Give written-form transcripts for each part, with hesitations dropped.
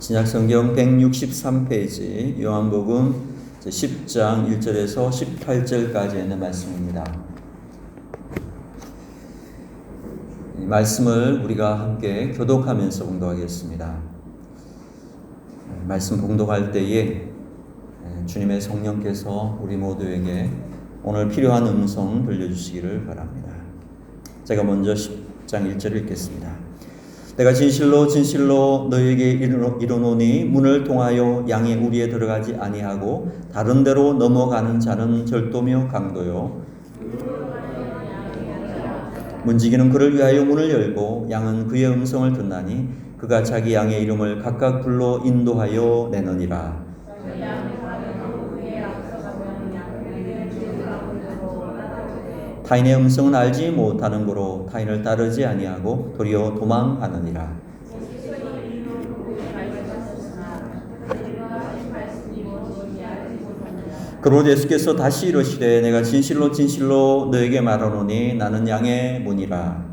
신약성경 163페이지 요한복음 10장 1절에서 18절까지의 말씀입니다. 이 말씀을 우리가 함께 교독하면서 봉독하겠습니다. 말씀 봉독할 때에 주님의 성령께서 우리 모두에게 오늘 필요한 음성 들려주시기를 바랍니다. 제가 먼저 10장 1절을 읽겠습니다. 내가 진실로 진실로 너희에게 이르노니 문을 통하여 양의 우리에 들어가지 아니하고 다른 데로 넘어가는 자는 절도며 강도요 문지기는 그를 위하여 문을 열고 양은 그의 음성을 듣나니 그가 자기 양의 이름을 각각 불러 인도하여 내느니라. 타인의 음성은 알지 못하는 고로 타인을 따르지 아니하고 도리어 도망하느니라. 그러므로 예수께서 다시 이르시되 내가 진실로 진실로 너에게 말하노니 나는 양의 문이라.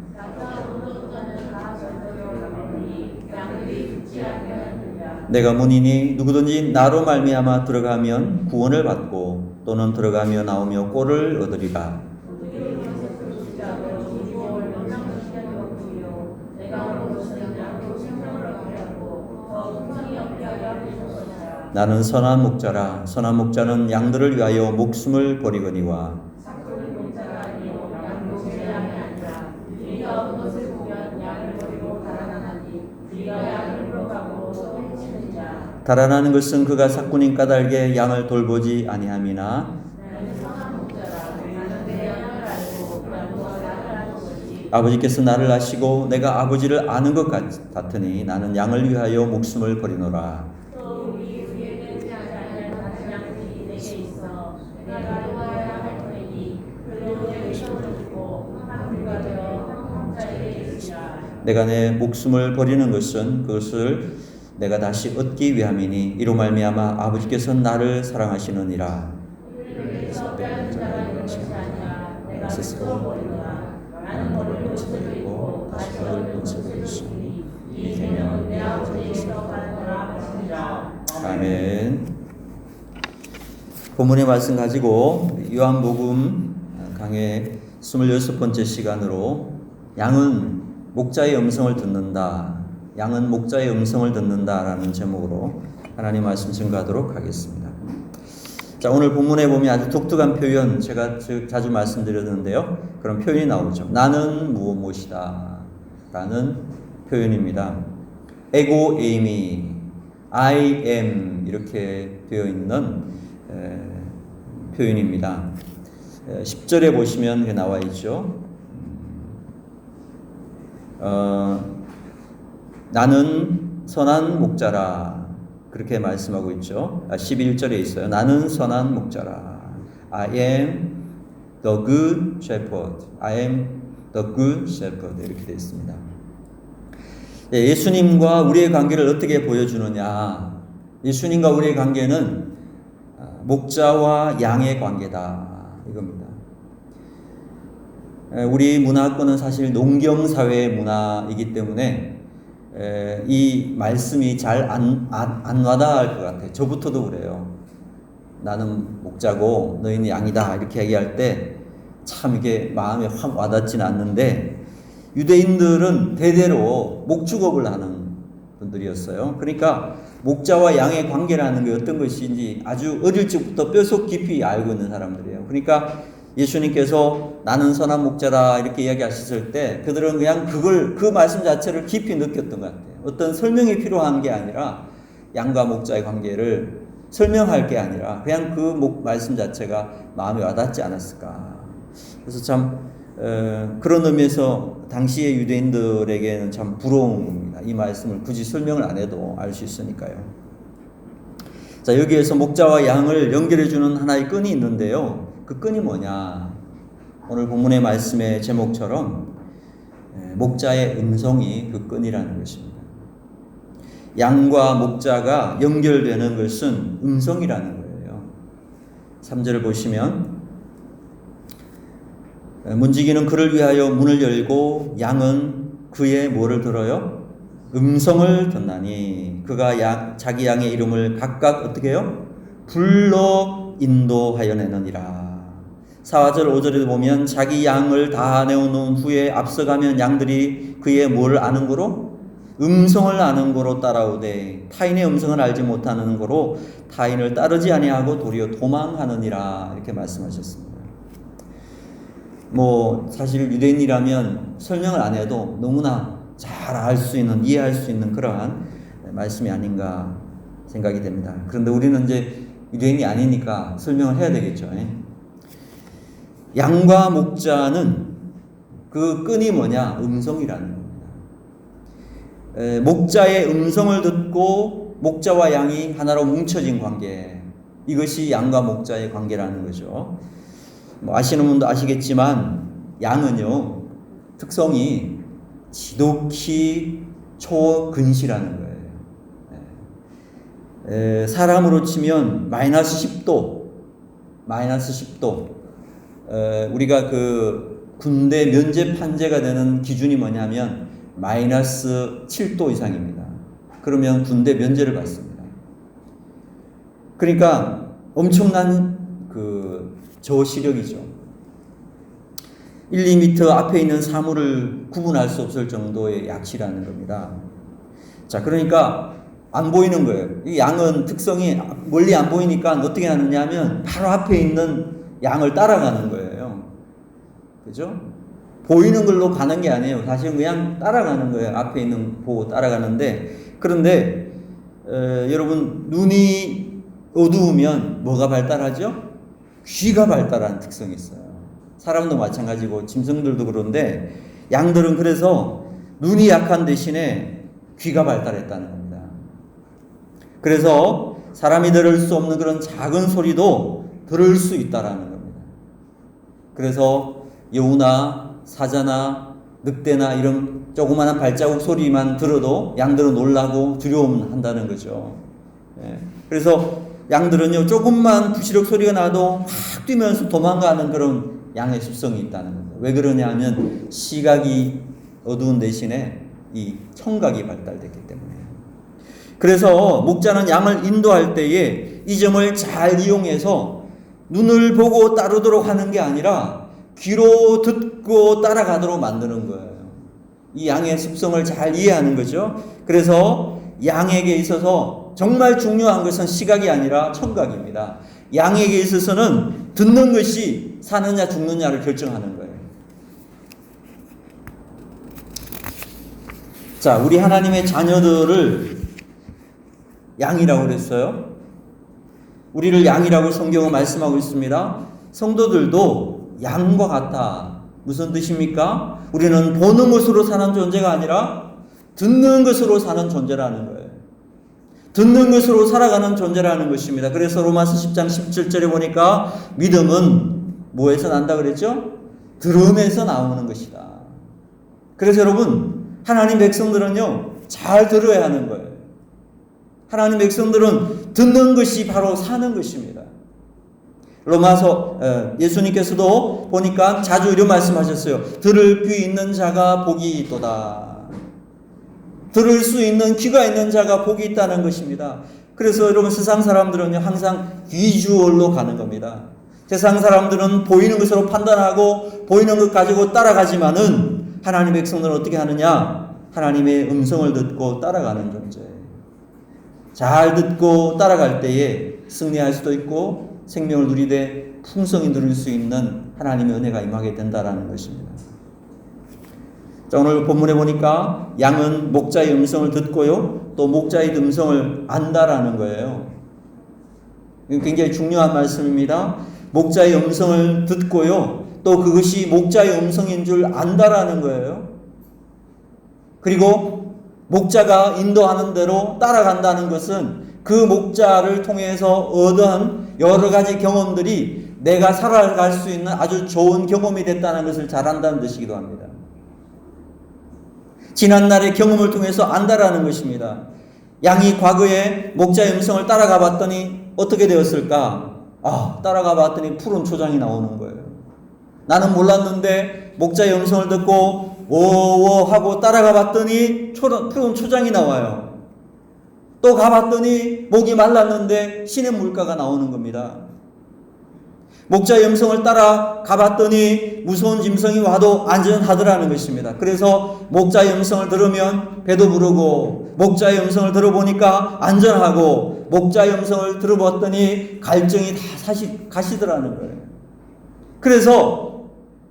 내가 문이니 누구든지 나로 말미암아 들어가면 구원을 받고 또는 들어가며 나오며 꼴을 얻으리라. 나는 선한 목자라. 선한 목자는 양들을 위하여 목숨을 버리거니와 달아나는 것은 그가 삭군인 까닭에 양을 돌보지 아니함이나 아버지께서 나를 아시고 내가 아버지를 아는 것 같으니 나는 양을 위하여 목숨을 버리노라. 내가 내 목숨을 버리는 것은 그것을 내가 다시 얻기 위함이니 이로 말미암아 아버지께서 나를 사랑하시느니라. 아멘. 본문의 말씀 가지고 요한복음 강의 26번째 시간으로 양은 목자의 음성을 듣는다. 양은 목자의 음성을 듣는다라는 제목으로 하나님 말씀 증거하도록 하겠습니다. 자, 오늘 본문에 보면 아주 독특한 표현, 제가 자주 말씀드렸는데요. 그런 표현이 나오죠. 나는 무엇이다 라는 표현입니다. 에고 에이미, I am 이렇게 되어 있는 표현입니다. 10절에 보시면 나와 있죠. 나는 선한 목자라 그렇게 말씀하고 있죠. 11절에 있어요. 나는 선한 목자라. I am the good shepherd. I am the good shepherd 이렇게 되어 있습니다. 예수님과 우리의 관계를 어떻게 보여주느냐. 예수님과 우리의 관계는 목자와 양의 관계다 이겁니다. 우리 문화권은 사실 농경사회의 문화이기 때문에 이 말씀이 잘 안 와닿을 것 같아요. 저부터도 그래요. 나는 목자고 너희는 양이다 이렇게 얘기할 때 참 이게 마음에 확 와닿지는 않는데 유대인들은 대대로 목축업을 하는 분들이었어요. 그러니까 목자와 양의 관계라는 게 어떤 것인지 아주 어릴 적부터 뼛속 깊이 알고 있는 사람들이에요. 그러니까 예수님께서 나는 선한 목자다 이렇게 이야기하셨을 때 그들은 그냥 그 말씀 자체를 깊이 느꼈던 것 같아요. 어떤 설명이 필요한 게 아니라 양과 목자의 관계를 설명할 게 아니라 그냥 그 말씀 자체가 마음에 와닿지 않았을까. 그래서 참 그런 의미에서 당시의 유대인들에게는 참 부러운 겁니다. 이 말씀을 굳이 설명을 안 해도 알 수 있으니까요. 자, 여기에서 목자와 양을 연결해주는 하나의 끈이 있는데요. 그 끈이 뭐냐? 오늘 본문의 말씀의 제목처럼 목자의 음성이 그 끈이라는 것입니다. 양과 목자가 연결되는 것은 음성이라는 거예요. 3절을 보시면 문지기는 그를 위하여 문을 열고 양은 그의 뭐를 들어요? 음성을 듣나니 그가 자기 양의 이름을 각각 어떻게 해요? 불러 인도하여 내느니라. 4절 5절에도 보면 자기 양을 다 내어놓은 후에 앞서가면 양들이 그의 뭘 아는 거로? 음성을 아는 거로 따라오되 타인의 음성을 알지 못하는 거로 타인을 따르지 아니하고 도리어 도망하느니라. 이렇게 말씀하셨습니다. 사실 유대인이라면 설명을 안 해도 너무나 잘 알 수 있는, 이해할 수 있는 그러한 말씀이 아닌가 생각이 됩니다. 그런데 우리는 이제 유대인이 아니니까 설명을 해야 되겠죠. 양과 목자는 그 끈이 뭐냐? 음성이라는 겁니다. 목자의 음성을 듣고 목자와 양이 하나로 뭉쳐진 관계, 이것이 양과 목자의 관계라는 거죠. 아시는 분도 아시겠지만 양은요 특성이 지독히 초근시라는 거예요. 사람으로 치면 마이너스 10도 우리가 그 군대 면제 판재가 되는 기준이 뭐냐면 마이너스 7도 이상입니다. 그러면 군대 면제를 받습니다. 그러니까 엄청난 그 저시력이죠. 1, 2m 앞에 있는 사물을 구분할 수 없을 정도의 약시라는 겁니다. 자, 그러니까 안 보이는 거예요. 이 양은 특성이 멀리 안 보이니까 어떻게 하느냐 하면 바로 앞에 있는 양을 따라가는 거예요. 그죠? 보이는 걸로 가는 게 아니에요. 사실 그냥 따라가는 거예요. 앞에 있는 보고 따라가는데, 그런데 여러분 눈이 어두우면 뭐가 발달하죠? 귀가 발달하는 특성이 있어요. 사람도 마찬가지고 짐승들도 그런데 양들은 그래서 눈이 약한 대신에 귀가 발달했다는 겁니다. 그래서 사람이 들을 수 없는 그런 작은 소리도 들을 수 있다라는 겁니다. 그래서 여우나 사자나 늑대나 이런 조그마한 발자국 소리만 들어도 양들은 놀라고 두려움한다는 거죠. 그래서 양들은요 조금만 부시럭 소리가 나도 확 뛰면서 도망가는 그런 양의 습성이 있다는 겁니다. 왜 그러냐 하면 시각이 어두운 대신에 이 청각이 발달됐기 때문에. 그래서 목자는 양을 인도할 때에 이 점을 잘 이용해서 눈을 보고 따르도록 하는 게 아니라 귀로 듣고 따라가도록 만드는 거예요. 이 양의 습성을 잘 이해하는 거죠. 그래서 양에게 있어서 정말 중요한 것은 시각이 아니라 청각입니다. 양에게 있어서는 듣는 것이 사느냐 죽느냐를 결정하는 거예요. 자, 우리 하나님의 자녀들을 양이라고 그랬어요. 우리를 양이라고 성경은 말씀하고 있습니다. 성도들도 양과 같다. 무슨 뜻입니까? 우리는 보는 것으로 사는 존재가 아니라 듣는 것으로 사는 존재라는 거예요. 듣는 것으로 살아가는 존재라는 것입니다. 그래서 로마서 10장 17절에 보니까 믿음은 뭐에서 난다 그랬죠? 들음에서 나오는 것이다. 그래서 여러분 하나님 백성들은요 잘 들어야 하는 거예요. 하나님 백성들은 듣는 것이 바로 사는 것입니다. 로마서 예수님께서도 보니까 자주 이런 말씀하셨어요. 들을 귀 있는 자가 복이 있도다. 들을 수 있는 귀가 있는 자가 복이 있다는 것입니다. 그래서 여러분 세상 사람들은요 항상 비주얼로 가는 겁니다. 세상 사람들은 보이는 것으로 판단하고 보이는 것 가지고 따라가지만은 하나님 백성들은 어떻게 하느냐? 하나님의 음성을 듣고 따라가는 존재예요. 잘 듣고 따라갈 때에 승리할 수도 있고 생명을 누리되 풍성히 누릴 수 있는 하나님의 은혜가 임하게 된다라는 것입니다. 자, 오늘 본문에 보니까 양은 목자의 음성을 듣고요 또 목자의 음성을 안다라는 거예요. 굉장히 중요한 말씀입니다. 목자의 음성을 듣고요 또 그것이 목자의 음성인 줄 안다라는 거예요. 그리고 목자가 인도하는 대로 따라간다는 것은 그 목자를 통해서 얻은 여러 가지 경험들이 내가 살아갈 수 있는 아주 좋은 경험이 됐다는 것을 잘 안다는 뜻이기도 합니다. 지난날의 경험을 통해서 안다라는 것입니다. 양이 과거에 목자의 음성을 따라가 봤더니 어떻게 되었을까? 따라가 봤더니 푸른 초장이 나오는 거예요. 나는 몰랐는데 목자의 음성을 듣고 오오 하고 따라가 봤더니 푸른 초장이 나와요. 또 가봤더니 목이 말랐는데 시냇물가가 나오는 겁니다. 목자의 음성을 따라 가봤더니 무서운 짐승이 와도 안전하더라는 것입니다. 그래서 목자의 음성을 들으면 배도 부르고, 목자의 음성을 들어보니까 안전하고, 목자의 음성을 들어봤더니 갈증이 다 가시더라는 거예요. 그래서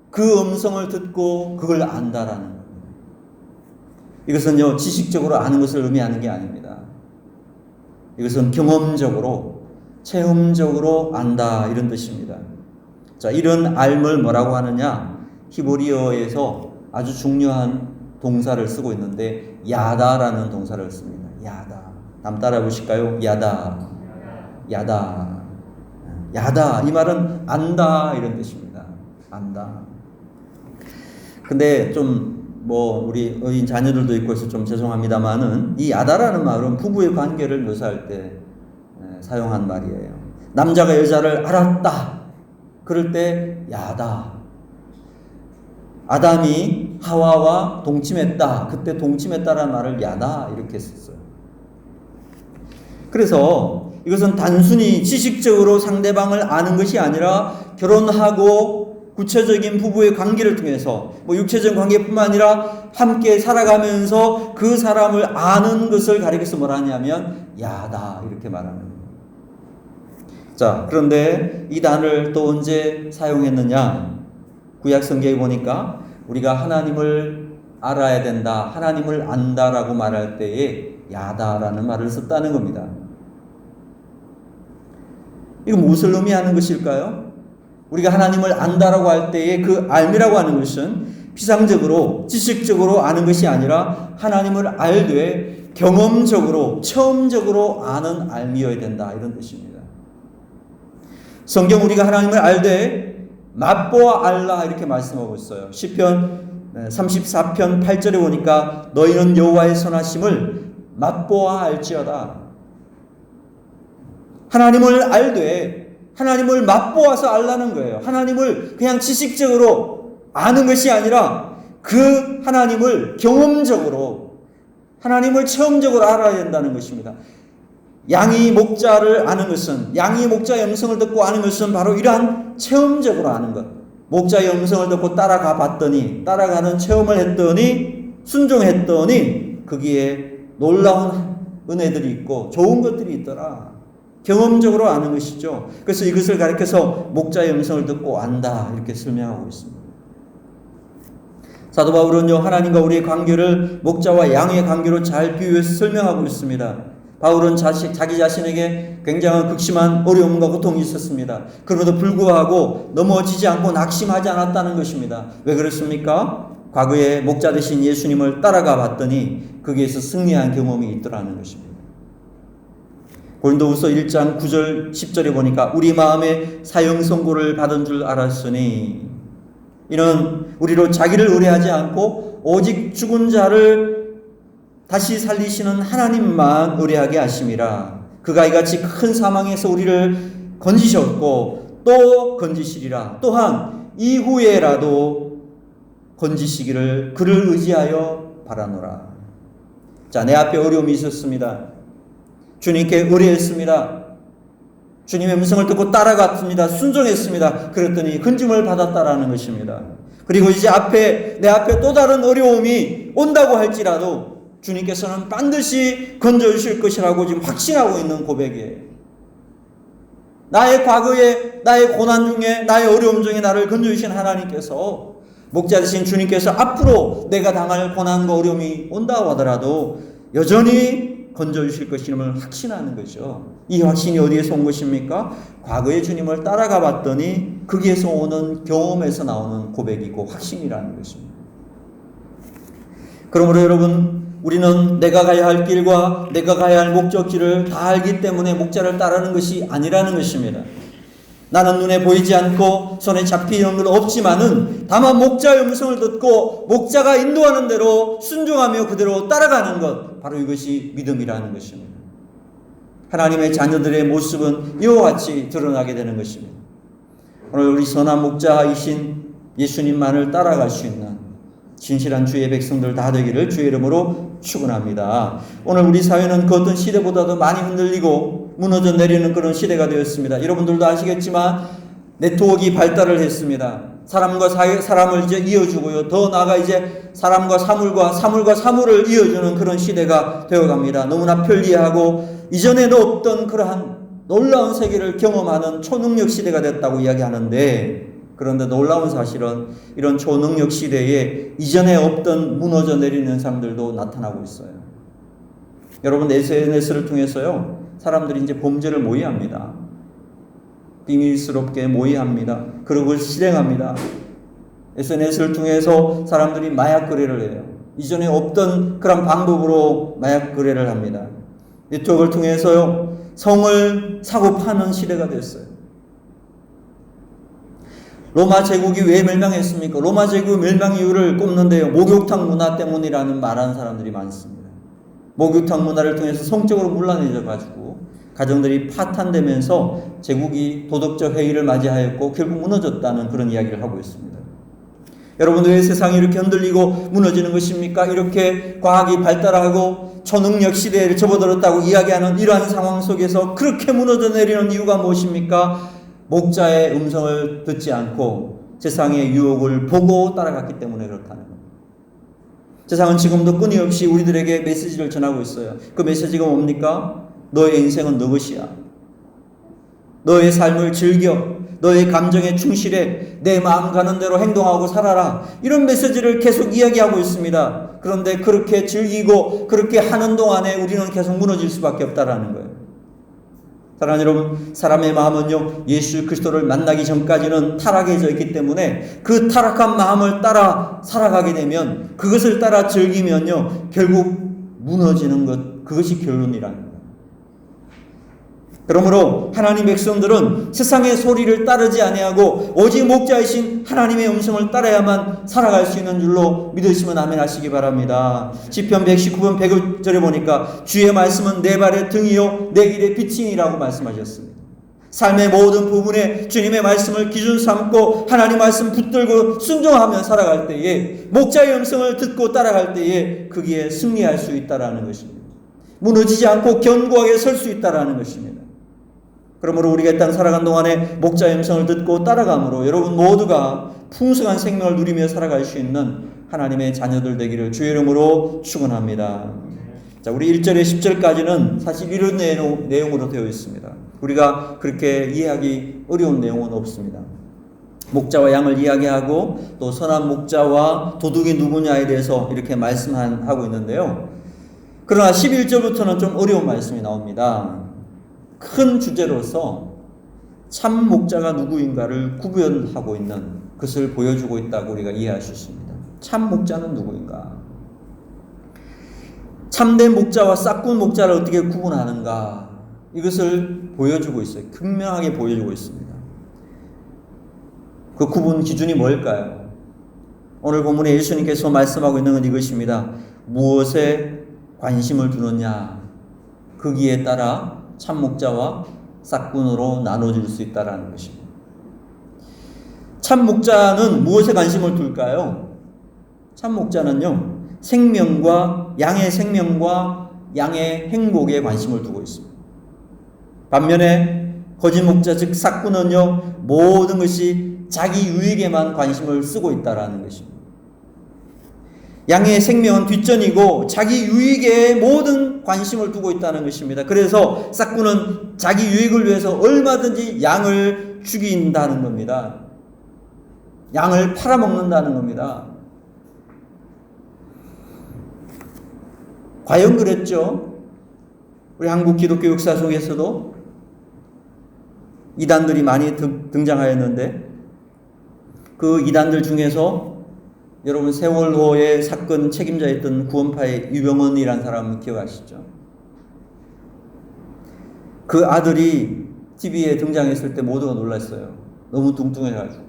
그 음성을 듣고 그걸 안다라는 거예요. 이것은요, 지식적으로 아는 것을 의미하는 게 아닙니다. 이것은 경험적으로, 체험적으로 안다, 이런 뜻입니다. 자, 이런 알을 뭐라고 하느냐? 히브리어에서 아주 중요한 동사를 쓰고 있는데 야다라는 동사를 씁니다. 야다. 한번 따라해 보실까요? 야다. 야다. 야다. 이 말은 안다, 이런 뜻입니다. 안다. 근데 우리 어린 자녀들도 있고 해서 좀 죄송합니다만은, 이 야다라는 말은 부부의 관계를 묘사할 때 사용한 말이에요. 남자가 여자를 알았다, 그럴 때 야다. 아담이 하와와 동침했다, 그때 동침했다라는 말을 야다, 이렇게 썼어요. 그래서 이것은 단순히 지식적으로 상대방을 아는 것이 아니라 결혼하고 구체적인 부부의 관계를 통해서, 육체적인 관계뿐만 아니라 함께 살아가면서 그 사람을 아는 것을 가리켜서 뭐라 하냐면 야다, 이렇게 말하는 거예요. 자, 그런데 이 단어를 또 언제 사용했느냐? 구약 성경에 보니까 우리가 하나님을 알아야 된다, 하나님을 안다라고 말할 때에 야다라는 말을 썼다는 겁니다. 이거 무엇을 의미하는 것일까요? 우리가 하나님을 안다라고 할 때에 그 알미라고 하는 것은 피상적으로, 지식적으로 아는 것이 아니라 하나님을 알되 경험적으로, 체험적으로 아는 알미여야 된다, 이런 뜻입니다. 성경 우리가 하나님을 알되 맛보아 알라, 이렇게 말씀하고 있어요. 시편 34편 8절에 보니까 너희는 여호와의 선하심을 맛보아 알지어다. 하나님을 알되 하나님을 맛보아서 알라는 거예요. 하나님을 그냥 지식적으로 아는 것이 아니라 그 하나님을 경험적으로, 하나님을 체험적으로 알아야 된다는 것입니다. 양이 목자를 아는 것은, 양이 목자의 음성을 듣고 아는 것은 바로 이러한 체험적으로 아는 것. 목자의 음성을 듣고 따라가 봤더니, 따라가는 체험을 했더니, 순종했더니 거기에 놀라운 은혜들이 있고 좋은 것들이 있더라. 경험적으로 아는 것이죠. 그래서 이것을 가리켜서 목자의 음성을 듣고 안다, 이렇게 설명하고 있습니다. 사도 바울은요, 하나님과 우리의 관계를 목자와 양의 관계로 잘 비유해서 설명하고 있습니다. 바울은 자기 자신에게 굉장한 극심한 어려움과 고통이 있었습니다. 그럼에도 불구하고 넘어지지 않고 낙심하지 않았다는 것입니다. 왜 그렇습니까? 과거에 목자 되신 예수님을 따라가 봤더니 거기에서 승리한 경험이 있더라는 것입니다. 고린도후서 1장 9절 10절에 보니까 우리 마음에 사형 선고를 받은 줄 알았으니 이는 우리로 자기를 의뢰하지 않고 오직 죽은 자를 다시 살리시는 하나님만 의뢰하게 하심이라. 그가 이같이 큰 사망에서 우리를 건지셨고 또 건지시리라. 또한 이후에라도 건지시기를 그를 의지하여 바라노라. 자, 내 앞에 어려움이 있었습니다. 주님께 의뢰했습니다. 주님의 음성을 듣고 따라갔습니다. 순종했습니다. 그랬더니 건짐을 받았다라는 것입니다. 그리고 이제 내 앞에 또 다른 어려움이 온다고 할지라도 주님께서는 반드시 건져주실 것이라고 지금 확신하고 있는 고백이에요. 나의 과거에, 나의 고난 중에, 나의 어려움 중에 나를 건져주신 하나님께서, 목자 되신 주님께서 앞으로 내가 당할 고난과 어려움이 온다고 하더라도 여전히 건져주실 것임을 확신하는 거죠. 이 확신이 어디에서 온 것입니까? 과거의 주님을 따라가 봤더니 거기에서 오는 경험에서 나오는 고백이고 확신이라는 것입니다. 그러므로 여러분, 우리는 내가 가야 할 길과 내가 가야 할 목적지를 다 알기 때문에 목자를 따르는 것이 아니라는 것입니다. 나는 눈에 보이지 않고 손에 잡히는 건 없지만은 다만 목자의 음성을 듣고 목자가 인도하는 대로 순종하며 그대로 따라가는 것, 바로 이것이 믿음이라는 것입니다. 하나님의 자녀들의 모습은 이와 같이 드러나게 되는 것입니다. 오늘 우리 선한 목자이신 예수님만을 따라갈 수 있는, 진실한 주의 백성들 다 되기를 주의 이름으로 축원합니다. 오늘 우리 사회는 그 어떤 시대보다도 많이 흔들리고 무너져 내리는 그런 시대가 되었습니다. 여러분들도 아시겠지만 네트워크가 발달을 했습니다. 사람과 사람을 이제 이어주고요. 더 나아가 이제 사람과 사물과 사물을 이어주는 그런 시대가 되어갑니다. 너무나 편리하고 이전에도 없던 그러한 놀라운 세계를 경험하는 초능력 시대가 됐다고 이야기하는데, 그런데 놀라운 사실은 이런 초능력 시대에 이전에 없던 무너져 내리는 사람들도 나타나고 있어요. 여러분, SNS를 통해서요, 사람들이 이제 범죄를 모의합니다. 비밀스럽게 모의합니다. 그리고 실행합니다. SNS를 통해서 사람들이 마약 거래를 해요. 이전에 없던 그런 방법으로 마약 거래를 합니다. 네트워크를 통해서요, 성을 사고 파는 시대가 됐어요. 로마 제국이 왜 멸망했습니까? 로마 제국 멸망 이유를 꼽는데요, 목욕탕 문화 때문이라는 말하는 사람들이 많습니다. 목욕탕 문화를 통해서 성적으로 문란해져 가지고 가정들이 파탄되면서 제국이 도덕적 해이를 맞이하였고 결국 무너졌다는 그런 이야기를 하고 있습니다. 여러분, 왜 세상이 이렇게 흔들리고 무너지는 것입니까? 이렇게 과학이 발달하고 초능력 시대에 접어들었다고 이야기하는 이러한 상황 속에서 그렇게 무너져 내리는 이유가 무엇입니까? 목자의 음성을 듣지 않고 세상의 유혹을 보고 따라갔기 때문에 그렇다는 겁니다. 세상은 지금도 끊임없이 우리들에게 메시지를 전하고 있어요. 그 메시지가 뭡니까? 너의 인생은 너 것이야. 너의 삶을 즐겨. 너의 감정에 충실해. 내 마음 가는 대로 행동하고 살아라. 이런 메시지를 계속 이야기하고 있습니다. 그런데 그렇게 즐기고 그렇게 하는 동안에 우리는 계속 무너질 수밖에 없다라는 거예요. 사랑하는 여러분, 사람의 마음은요, 예수 그리스도를 만나기 전까지는 타락해져 있기 때문에 그 타락한 마음을 따라 살아가게 되면, 그것을 따라 즐기면요, 결국 무너지는 것, 그것이 결론이라는 거예요. 그러므로 하나님 백성들은 세상의 소리를 따르지 아니하고 오직 목자이신 하나님의 음성을 따라야만 살아갈 수 있는 줄로 믿으시면 아멘 하시기 바랍니다. 시편 119편 100절에 보니까 주의 말씀은 내 발의 등이요 내 길의 빛이니라고 말씀하셨습니다. 삶의 모든 부분에 주님의 말씀을 기준 삼고 하나님 말씀 붙들고 순종하며 살아갈 때에, 목자의 음성을 듣고 따라갈 때에 거기에 승리할 수 있다라는 것입니다. 무너지지 않고 견고하게 설 수 있다라는 것입니다. 그러므로 우리가 이 땅 살아간 동안에 목자의 음성을 듣고 따라감으로 여러분 모두가 풍성한 생명을 누리며 살아갈 수 있는 하나님의 자녀들 되기를 주의 이름으로 축원합니다. 자, 우리 1절에 10절까지는 사실 이런 내용으로 되어 있습니다. 우리가 그렇게 이해하기 어려운 내용은 없습니다. 목자와 양을 이야기하고 또 선한 목자와 도둑이 누구냐에 대해서 이렇게 말씀하고 있는데요. 그러나 11절부터는 좀 어려운 말씀이 나옵니다. 큰 주제로서 참 목자가 누구인가를 구별하고 있는 것을 보여주고 있다고 우리가 이해할 수 있습니다. 참 목자는 누구인가? 참된 목자와 싹군 목자를 어떻게 구분하는가? 이것을 보여주고 있어요. 극명하게 보여주고 있습니다. 그 구분 기준이 뭘까요? 오늘 본문에 예수님께서 말씀하고 있는 건 이것입니다. 무엇에 관심을 두느냐, 거기에 따라 참 목자와 싹군으로 나눠질 수 있다는 것입니다. 참 목자는 무엇에 관심을 둘까요? 참 목자는요, 양의 생명과 양의 행복에 관심을 두고 있습니다. 반면에 거짓 목자 즉 싹군은요, 모든 것이 자기 유익에만 관심을 쓰고 있다는 것입니다. 양의 생명은 뒷전이고 자기 유익에 모든 관심을 두고 있다는 것입니다. 그래서 싹군은 자기 유익을 위해서 얼마든지 양을 죽인다는 겁니다. 양을 팔아먹는다는 겁니다. 과연 그랬죠? 우리 한국 기독교 역사 속에서도 이단들이 많이 등장하였는데, 그 이단들 중에서 여러분 세월호의 사건 책임자였던 구원파의 유병헌이라는 사람 기억하시죠? 그 아들이 TV에 등장했을 때 모두가 놀랐어요. 너무 뚱뚱해가지고.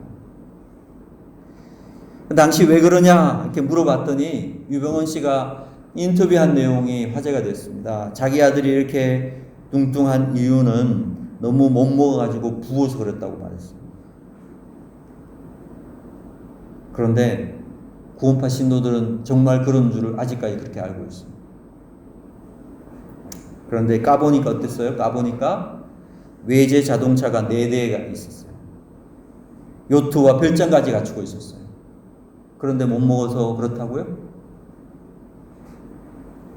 그 당시 왜 그러냐 이렇게 물어봤더니 유병헌 씨가 인터뷰한 내용이 화제가 됐습니다. 자기 아들이 이렇게 뚱뚱한 이유는 너무 못 먹어가지고 부어서 그랬다고 말했습니다. 그런데 구원파 신도들은 정말 그런 줄을 아직까지 그렇게 알고 있습니다. 그런데 까보니까 어땠어요? 까보니까 외제 자동차가 4대가 있었어요. 요트와 별장까지 갖추고 있었어요. 그런데 못 먹어서 그렇다고요?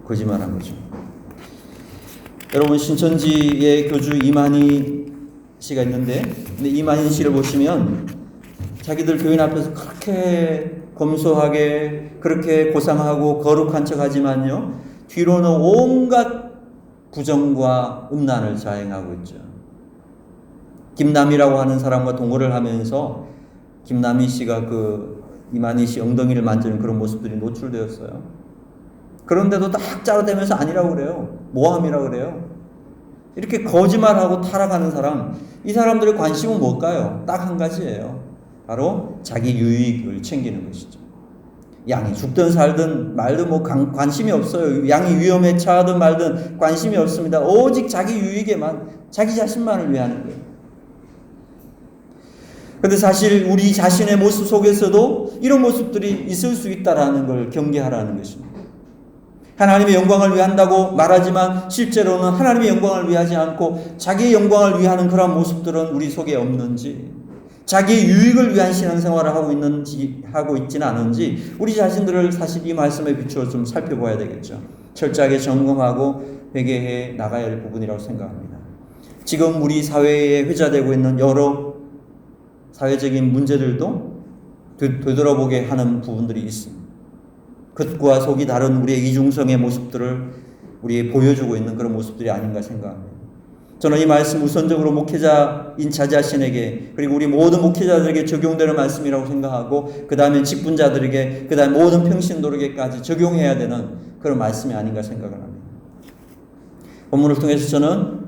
거짓말한 거죠. 여러분, 신천지의 교주 이만희 씨가 있는데, 근데 이만희 씨를 보시면 자기들 교인 앞에서 그렇게 검소하게, 그렇게 고상하고 거룩한 척하지만요, 뒤로는 온갖 부정과 음란을 자행하고 있죠. 김남희라고 하는 사람과 동거를 하면서 김남희 씨가 그 이만희 씨 엉덩이를 만지는 그런 모습들이 노출되었어요. 그런데도 딱 짜로대면서 아니라고 그래요. 모함이라고 그래요. 이렇게 거짓말하고 타락하는 사람, 이 사람들의 관심은 뭘까요? 딱 한 가지예요. 바로 자기 유익을 챙기는 것이죠. 양이 죽든 살든 말든 뭐 관심이 없어요. 양이 위험에 처하든 말든 관심이 없습니다. 오직 자기 유익에만, 자기 자신만을 위하는 거예요. 그런데 사실 우리 자신의 모습 속에서도 이런 모습들이 있을 수 있다는 걸 경계하라는 것입니다. 하나님의 영광을 위한다고 말하지만 실제로는 하나님의 영광을 위하지 않고 자기의 영광을 위하는 그런 모습들은 우리 속에 없는지, 자기의 유익을 위한 신앙생활을 하고 있지는 않은지 우리 자신들을 사실 이 말씀에 비추어 좀 살펴봐야 되겠죠. 철저하게 점검하고 회개해 나가야 할 부분이라고 생각합니다. 지금 우리 사회에 회자되고 있는 여러 사회적인 문제들도 되돌아보게 하는 부분들이 있습니다. 겉과 속이 다른 우리의 이중성의 모습들을 우리에 보여주고 있는 그런 모습들이 아닌가 생각합니다. 저는 이 말씀 우선적으로 목회자인 자 자신에게, 그리고 우리 모든 목회자들에게 적용되는 말씀이라고 생각하고, 그 다음에 직분자들에게, 그 다음에 모든 평신도에게까지 적용해야 되는 그런 말씀이 아닌가 생각을 합니다. 본문을 통해서 저는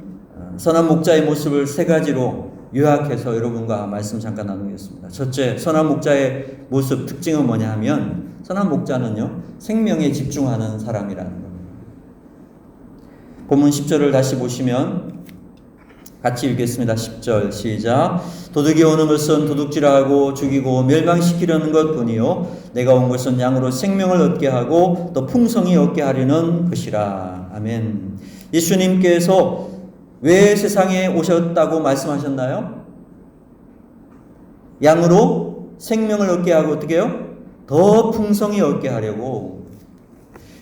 선한 목자의 모습을 3가지로 요약해서 여러분과 말씀 잠깐 나누겠습니다. 첫째, 선한 목자의 모습 특징은 뭐냐 하면, 선한 목자는요, 생명에 집중하는 사람이라는 겁니다. 본문 10절을 다시 보시면 같이 읽겠습니다. 10절 시작. 도둑이 오는 것은 도둑질하고 죽이고 멸망시키려는 것뿐이요 내가 온 것은 양으로 생명을 얻게 하고 또 풍성히 얻게 하려는 것이라. 아멘. 예수님께서 왜 세상에 오셨다고 말씀하셨나요? 양으로 생명을 얻게 하고 어떻게 해요? 더 풍성히 얻게 하려고.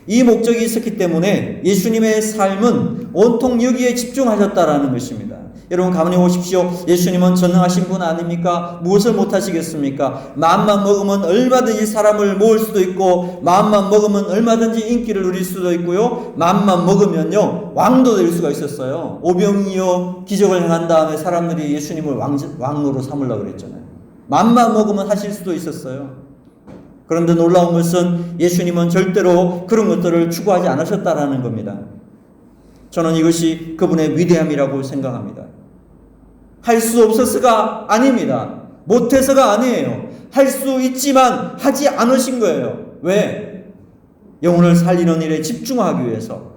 이 목적이 있었기 때문에 예수님의 삶은 온통 여기에 집중하셨다라는 것입니다. 여러분 가만히 보십시오. 예수님은 전능하신 분 아닙니까? 무엇을 못하시겠습니까? 마음만 먹으면 얼마든지 사람을 모을 수도 있고, 마음만 먹으면 얼마든지 인기를 누릴 수도 있고요, 마음만 먹으면요 왕도 될 수가 있었어요. 오병이어 기적을 행한 다음에 사람들이 예수님을 왕으로 삼으려고 그랬잖아요. 마음만 먹으면 하실 수도 있었어요. 그런데 놀라운 것은 예수님은 절대로 그런 것들을 추구하지 않으셨다라는 겁니다. 저는 이것이 그분의 위대함이라고 생각합니다. 할 수 없어서가 아닙니다. 못해서가 아니에요. 할 수 있지만 하지 않으신 거예요. 왜? 영혼을 살리는 일에 집중하기 위해서.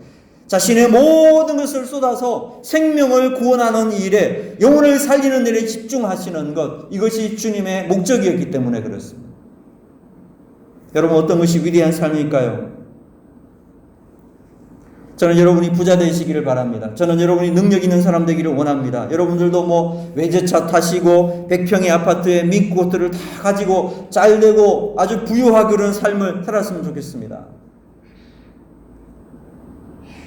자신의 모든 것을 쏟아서 생명을 구원하는 일에, 영혼을 살리는 일에 집중하시는 것, 이것이 주님의 목적이었기 때문에 그렇습니다. 여러분 어떤 것이 위대한 삶일까요? 저는 여러분이 부자 되시기를 바랍니다. 저는 여러분이 능력 있는 사람 되기를 원합니다. 여러분들도 뭐 외제차 타시고 100평의 아파트에 민꽃들을 다 가지고 잘되고 아주 부유하게 그런 삶을 살았으면 좋겠습니다.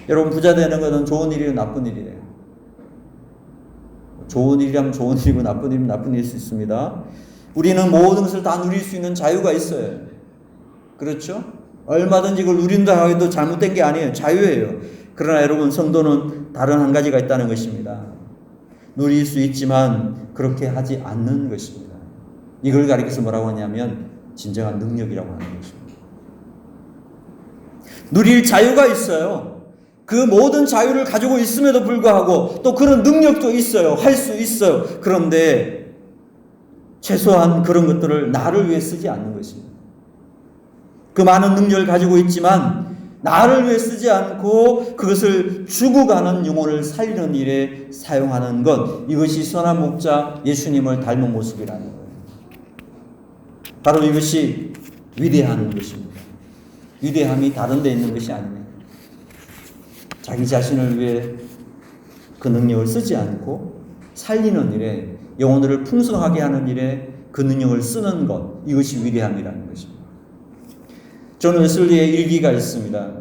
여러분 부자 되는 것은 좋은 일이에요, 나쁜 일이에요? 좋은 일이라면 좋은 일이고 나쁜 일이면 나쁜 일일 수 있습니다. 우리는 모든 것을 다 누릴 수 있는 자유가 있어요. 그렇죠? 얼마든지 그걸 누린다 해도 잘못된 게 아니에요. 자유예요. 그러나 여러분 성도는 다른 한 가지가 있다는 것입니다. 누릴 수 있지만 그렇게 하지 않는 것입니다. 이걸 가리켜서 뭐라고 하냐면 진정한 능력이라고 하는 것입니다. 누릴 자유가 있어요. 그 모든 자유를 가지고 있음에도 불구하고 또 그런 능력도 있어요. 할 수 있어요. 그런데 최소한 그런 것들을 나를 위해 쓰지 않는 것입니다. 그 많은 능력을 가지고 있지만 나를 위해 쓰지 않고 그것을 주고 가는 영혼을 살리는 일에 사용하는 것, 이것이 선한 목자 예수님을 닮은 모습이라는 거예요. 바로 이것이 위대한 것입니다. 위대함이 다른 데 있는 것이 아니에요. 자기 자신을 위해 그 능력을 쓰지 않고 살리는 일에, 영혼들을 풍성하게 하는 일에 그 능력을 쓰는 것, 이것이 위대함이라는 것입니다. 존 웨슬리의 일기가 있습니다.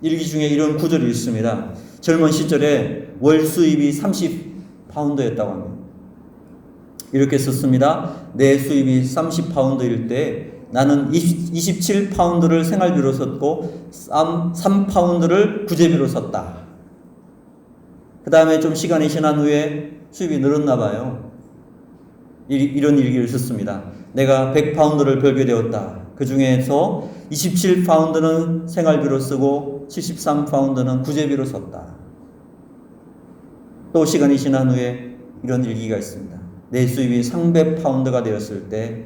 일기 중에 이런 구절이 있습니다. 젊은 시절에 월 수입이 30파운드였다고 합니다. 이렇게 썼습니다. 내 수입이 30파운드일 때 나는 27파운드를 생활비로 썼고 3파운드를 구제비로 썼다. 그 다음에 좀 시간이 지난 후에 수입이 늘었나 봐요. 이런 일기를 썼습니다. 내가 100파운드를 벌게 되었다. 그 중에서 27파운드는 생활비로 쓰고 73파운드는 구제비로 썼다. 또 시간이 지난 후에 이런 일기가 있습니다. 내 수입이 300파운드가 되었을 때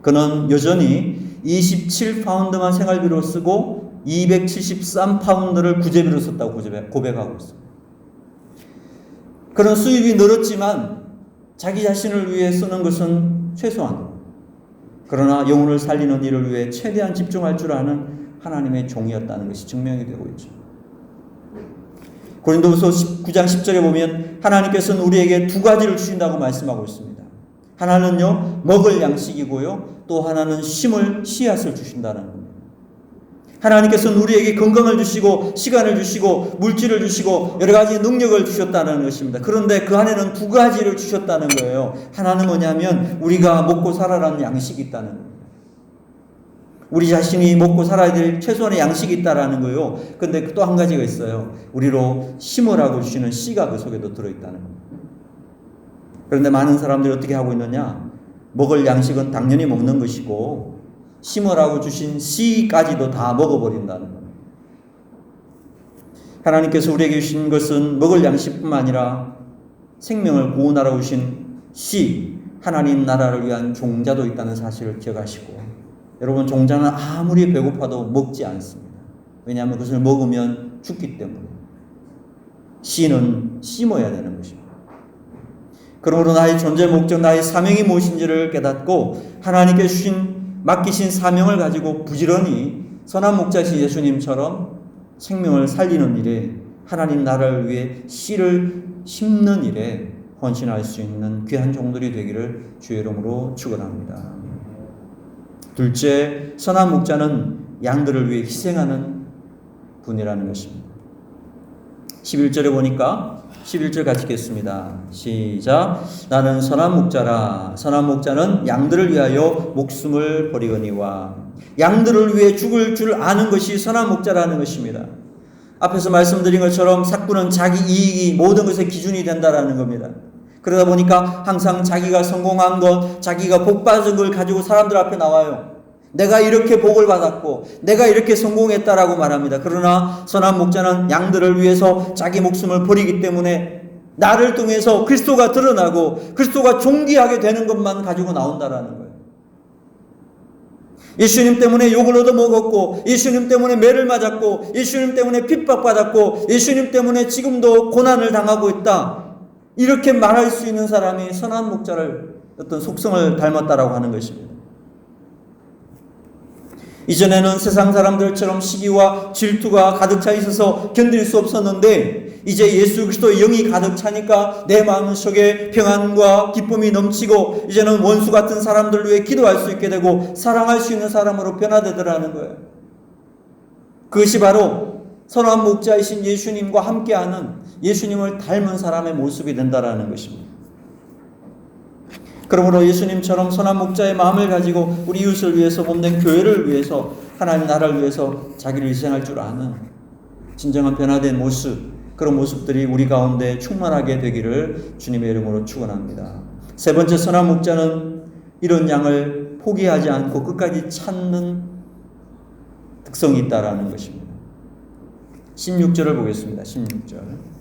그는 여전히 27파운드만 생활비로 쓰고 273파운드를 구제비로 썼다고 고백하고 있습니다. 그런 수입이 늘었지만 자기 자신을 위해 쓰는 것은 최소한, 그러나 영혼을 살리는 일을 위해 최대한 집중할 줄 아는 하나님의 종이었다는 것이 증명이 되고 있죠. 고린도후서 9장 10절에 보면 하나님께서는 우리에게 두 가지를 주신다고 말씀하고 있습니다. 하나는요, 먹을 양식이고요, 또 하나는 심을 씨앗을 주신다는 겁니다. 하나님께서는 우리에게 건강을 주시고 시간을 주시고 물질을 주시고 여러 가지 능력을 주셨다는 것입니다. 그런데 그 안에는 두 가지를 주셨다는 거예요. 하나는 뭐냐면 우리가 먹고 살아라는 양식이 있다는 거예요. 우리 자신이 먹고 살아야 될 최소한의 양식이 있다라는 거예요. 근데 또 한 가지가 있어요. 우리로 심으라고 주시는 씨가 그 속에도 들어있다는 겁니다. 그런데 많은 사람들이 어떻게 하고 있느냐? 먹을 양식은 당연히 먹는 것이고 심으라고 주신 씨까지도 다 먹어버린다는 겁니다. 하나님께서 우리에게 주신 것은 먹을 양식뿐만 아니라 생명을 구원하라고 주신 씨, 하나님 나라를 위한 종자도 있다는 사실을 기억하시고, 여러분, 종자는 아무리 배고파도 먹지 않습니다. 왜냐하면 그것을 먹으면 죽기 때문에. 씨는 심어야 되는 것입니다. 그러므로 나의 존재 목적, 나의 사명이 무엇인지를 깨닫고 하나님께 맡기신 사명을 가지고 부지런히 선한 목자신 예수님처럼 생명을 살리는 일에, 하나님 나라를 위해 씨를 심는 일에 헌신할 수 있는 귀한 종들이 되기를 주의 이름으로 축원합니다. 둘째, 선한 목자는 양들을 위해 희생하는 분이라는 것입니다. 11절에 보니까 11절 같이 읽겠습니다. 시작. 나는 선한 목자라. 선한 목자는 양들을 위하여 목숨을 버리거니와. 양들을 위해 죽을 줄 아는 것이 선한 목자라는 것입니다. 앞에서 말씀드린 것처럼 삭부는 자기 이익이 모든 것의 기준이 된다라는 겁니다. 그러다 보니까 항상 자기가 성공한 것, 자기가 복 받은 걸 가지고 사람들 앞에 나와요. 내가 이렇게 복을 받았고 내가 이렇게 성공했다라고 말합니다. 그러나 선한 목자는 양들을 위해서 자기 목숨을 버리기 때문에 나를 통해서 그리스도가 드러나고 그리스도가 존귀하게 되는 것만 가지고 나온다라는 거예요. 예수님 때문에 욕을 얻어먹었고, 예수님 때문에 매를 맞았고, 예수님 때문에 핍박받았고, 예수님 때문에 지금도 고난을 당하고 있다, 이렇게 말할 수 있는 사람이 선한 목자를 어떤 속성을 닮았다라고 하는 것입니다. 이전에는 세상 사람들처럼 시기와 질투가 가득 차 있어서 견딜 수 없었는데, 이제 예수 그리스도의 영이 가득 차니까 내 마음속에 평안과 기쁨이 넘치고 이제는 원수 같은 사람들을 위해 기도할 수 있게 되고 사랑할 수 있는 사람으로 변화되더라는 거예요. 그것이 바로 선한 목자이신 예수님과 함께하는, 예수님을 닮은 사람의 모습이 된다라는 것입니다. 그러므로 예수님처럼 선한 목자의 마음을 가지고 우리 이웃을 위해서, 몸된 교회를 위해서, 하나님 나라를 위해서 자기를 희생할 줄 아는 진정한 변화된 모습, 그런 모습들이 우리 가운데 충만하게 되기를 주님의 이름으로 축원합니다. 세 번째, 선한 목자는 이런 양을 포기하지 않고 끝까지 찾는 특성이 있다라는 것입니다. 16절을 보겠습니다. 16절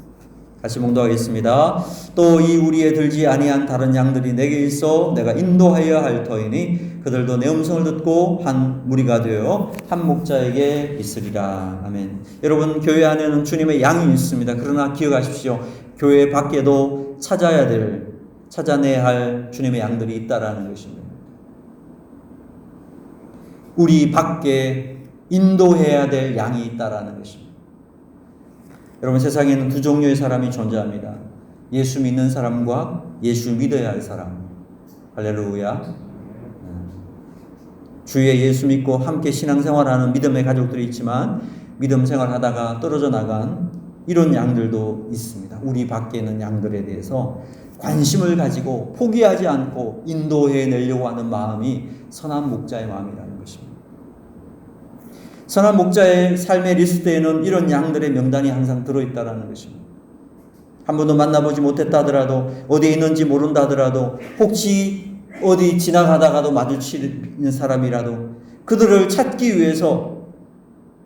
같이 봉독하겠습니다. 또 이 우리에 들지 아니한 다른 양들이 내게 있어 내가 인도하여야 할 터이니 그들도 내 음성을 듣고 한 무리가 되어 한 목자에게 있으리라. 아멘. 여러분, 교회 안에는 주님의 양이 있습니다. 그러나 기억하십시오. 교회 밖에도 찾아내야 할 주님의 양들이 있다라는 것입니다. 우리 밖에 인도해야 될 양이 있다라는 것입니다. 여러분, 세상에는 두 종류의 사람이 존재합니다. 예수 믿는 사람과 예수 믿어야 할 사람. 할렐루야. 주위에 예수 믿고 함께 신앙생활하는 믿음의 가족들이 있지만 믿음 생활하다가 떨어져 나간 이런 양들도 있습니다. 우리 밖에 있는 양들에 대해서 관심을 가지고 포기하지 않고 인도해 내려고 하는 마음이 선한 목자의 마음이라는 것입니다. 선한 목자의 삶의 리스트에는 이런 양들의 명단이 항상 들어있다는 것입니다. 한 번도 만나보지 못했다 하더라도, 어디에 있는지 모른다 하더라도, 혹시 어디 지나가다가도 마주치는 사람이라도 그들을 찾기 위해서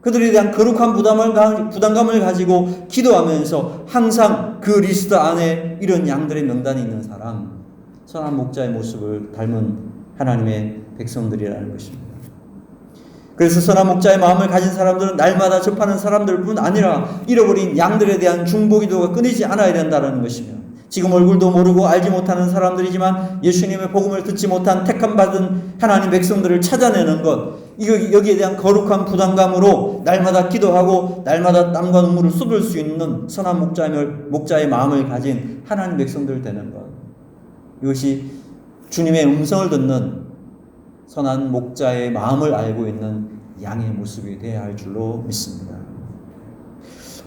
그들에 대한 거룩한 부담감을 가지고 기도하면서 항상 그 리스트 안에 이런 양들의 명단이 있는 사람, 선한 목자의 모습을 닮은 하나님의 백성들이라는 것입니다. 그래서 선한 목자의 마음을 가진 사람들은 날마다 접하는 사람들뿐 아니라 잃어버린 양들에 대한 중보기도가 끊이지 않아야 된다는 것이며, 지금 얼굴도 모르고 알지 못하는 사람들이지만 예수님의 복음을 듣지 못한 택함받은 하나님 백성들을 찾아내는 것, 여기에 대한 거룩한 부담감으로 날마다 기도하고 날마다 땀과 눈물을 쏟을 수 있는 선한 목자의 마음을 가진 하나님 백성들 되는 것, 이것이 주님의 음성을 듣는 선한 목자의 마음을 알고 있는 양의 모습이 되어야 할 줄로 믿습니다.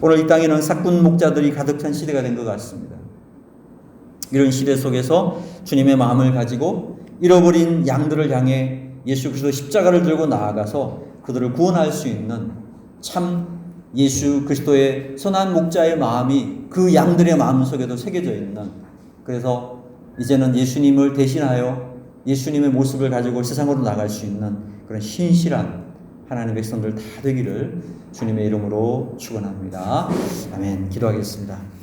오늘 이 땅에는 사꾼 목자들이 가득 찬 시대가 된 것 같습니다. 이런 시대 속에서 주님의 마음을 가지고 잃어버린 양들을 향해 예수 그리스도 십자가를 들고 나아가서 그들을 구원할 수 있는 참 예수 그리스도의 선한 목자의 마음이 그 양들의 마음속에도 새겨져 있는, 그래서 이제는 예수님을 대신하여 예수님의 모습을 가지고 세상으로 나갈 수 있는 그런 신실한 하나님의 백성들 다 되기를 주님의 이름으로 축원합니다. 아멘. 기도하겠습니다.